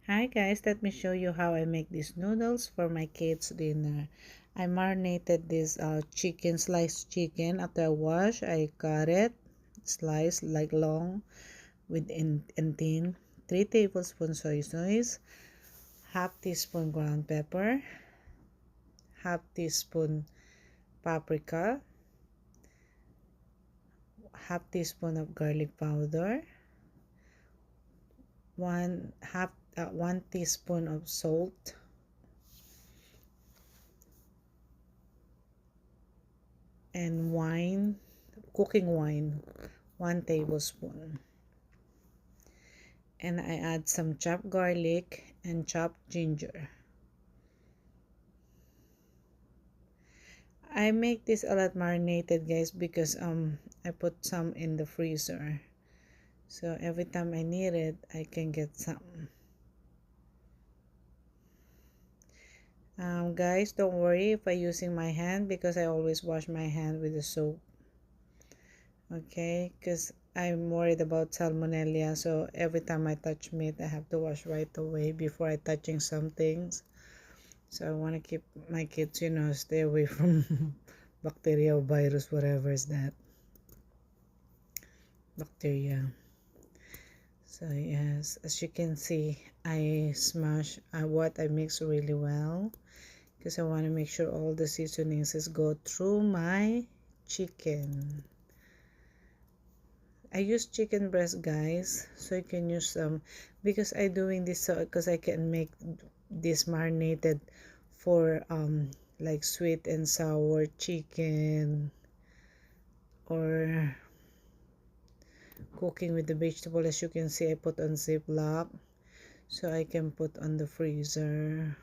Hi guys, let me show you how I make these noodles for my kids' dinner. I marinated this chicken, sliced chicken. After I wash, I cut it, sliced like long with and thin. 3 tablespoons soy sauce, half teaspoon ground pepper, half teaspoon paprika, half teaspoon of garlic powder, 1 teaspoon of salt, and cooking wine, 1 tablespoon. And I add some chopped garlic and chopped ginger. I make this a lot marinated, guys, because I put some in the freezer, so every time I need it I can get some. Guys, don't worry if I using my hand, because I always wash my hand with the soap, okay, because I'm worried about salmonella, so every time I touch meat I have to wash right away before I touching some things. So I want to keep my kids, stay away from bacteria or virus, whatever is that. Bacteria. So yes, as you can see, I smash what I mix really well, because I want to make sure all the seasonings go through my chicken. I use chicken breast, guys, so you can use some, because I doing this so because I can make this marinated for like sweet and sour chicken, or cooking with the vegetable. As you can see, I put on Ziploc so I can put on the freezer.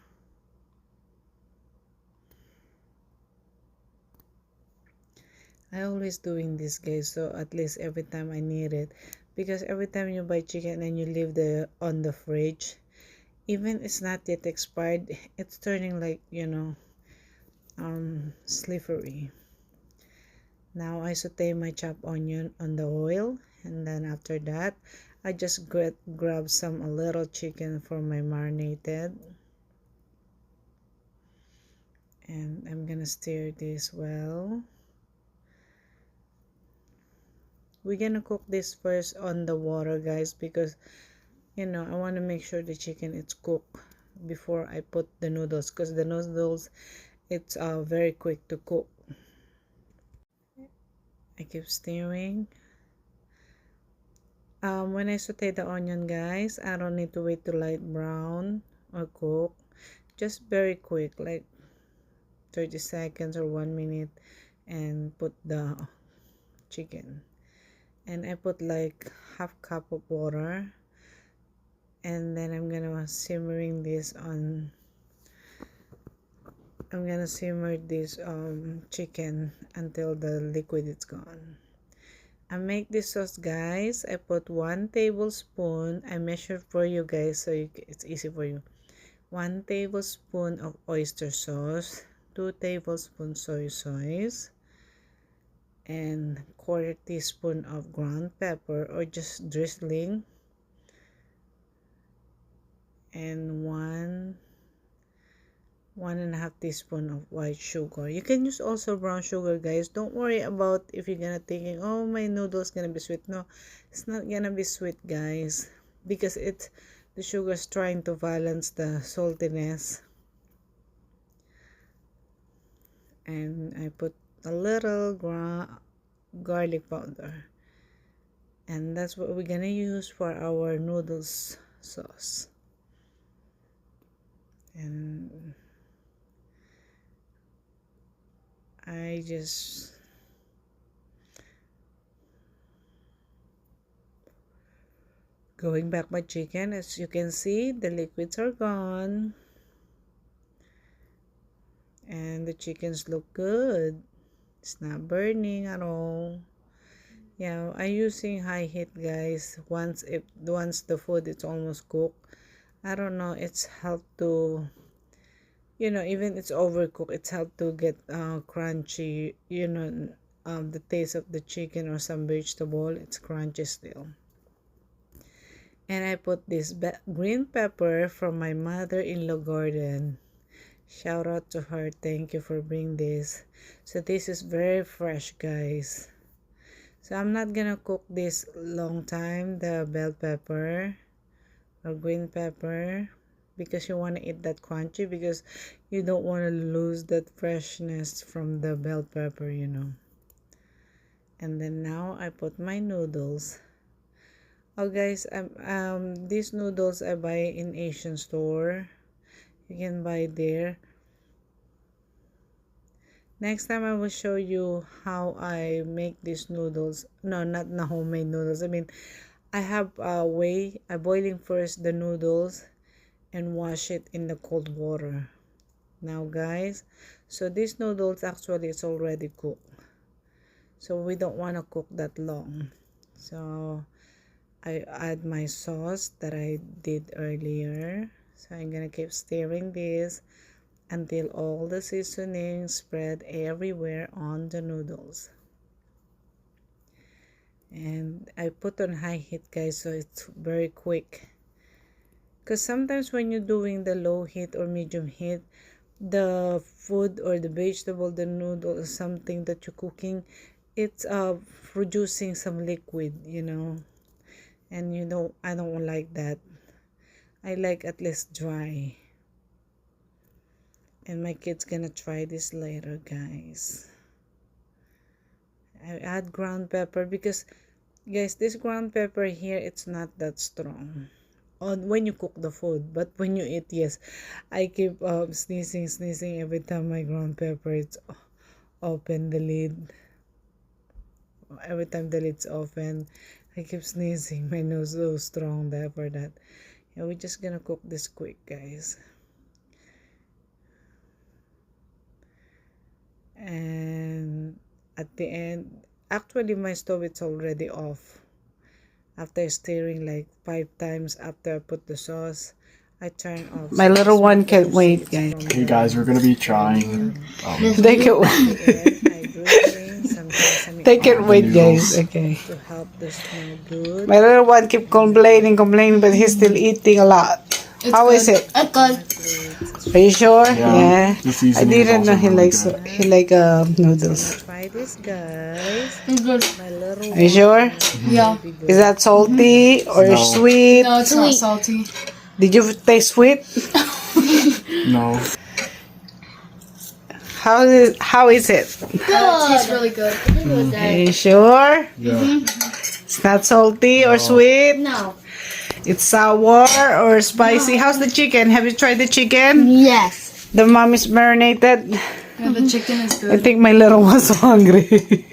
I always doing this, guys, so at least every time I need it, because every time you buy chicken and you leave the on the fridge, even it's not yet expired, it's turning like, slippery. Now I saute my chopped onion on the oil, and then after that I just grab some a little chicken for my marinated, and I'm gonna stir this well. We're gonna cook this first on the water, guys, because I want to make sure the chicken is cooked before I put the noodles, because the noodles, it's very quick to cook. I keep stirring. When I saute the onion, guys, I don't need to wait to light brown or cook, just very quick, like 30 seconds or 1 minute, and put the chicken. And I put like half cup of water, and then I'm gonna simmer this chicken until the liquid is gone. I make this sauce, guys. I put 1 tablespoon. I measure for you guys, so it's easy for you. 1 tablespoon of oyster sauce, 2 tablespoons soy sauce, and 1/4 teaspoon of ground pepper or just drizzling, and 1.5 teaspoon of white sugar. You can use also brown sugar, guys. Don't worry about if you're gonna thinking, oh, my noodles gonna be sweet. No, it's not gonna be sweet, guys, because the sugar is trying to balance the saltiness. And I put a little garlic powder, and that's what we're gonna use for our noodles sauce. And I just going back my chicken. As you can see, the liquids are gone and the chickens look good. It's not burning at all. Yeah, I'm using high heat, guys. Once the food is almost cooked, I don't know, it's helped to, even it's overcooked, it's helped to get crunchy, the taste of the chicken or some vegetable, it's crunchy still. And I put this green pepper from my mother-in-law garden. Shout out to her. Thank you for bringing this. So this is very fresh, guys. So I'm not gonna cook this long time, the bell pepper or green pepper, because you want to eat that crunchy, because you don't want to lose that freshness from the bell pepper, you know. And then now I put my noodles. Oh guys, these noodles I buy in Asian store. You can buy there. Next time I will show you how I make these noodles. No, not the homemade noodles. I mean, I have a way. I boiling first the noodles and wash it in the cold water. Now guys, so these noodles actually it's already cooked. So we don't want to cook that long. So I add my sauce that I did earlier. So I'm gonna keep stirring this until all the seasoning spread everywhere on the noodles. And I put on high heat, guys, so it's very quick. Because sometimes when you're doing the low heat or medium heat, the food or the vegetable, the noodle, or something that you're cooking, it's producing some liquid, you know. And you know, I don't like that. I like at least dry. And my kid's gonna try this later, guys. I add ground pepper because, guys, this ground pepper here, it's not that strong on when you cook the food, but when you eat, yes, I keep sneezing every time my ground pepper it's open the lid. Every time the lid's open, I keep sneezing. My nose is so strong there for that. Yeah, we're just gonna cook this quick, guys. And at the end, actually my stove it's already off. After stirring like 5 times after I put the sauce, I turn off. My little one can't wait, guys. Hey guys, we're gonna be trying. They can They can't wait, guys. Okay. To help the smell good. My little one keep complaining, but he's still eating a lot. How is it? It's good. Are you sure? Yeah. The I seasoning is didn't know also he really likes good. noodles. Try this, guys. It's good. My little Are you sure? Yeah. Is that salty or No. sweet? No, it's not salty. Did you taste sweet? No. How is it? It tastes really good. Are you sure? Yeah. It's not salty or sweet? No. It's sour or spicy? How's the chicken? Have you tried the chicken? Yes. The mom is marinated. Yeah, the chicken is I good. think my little one's hungry.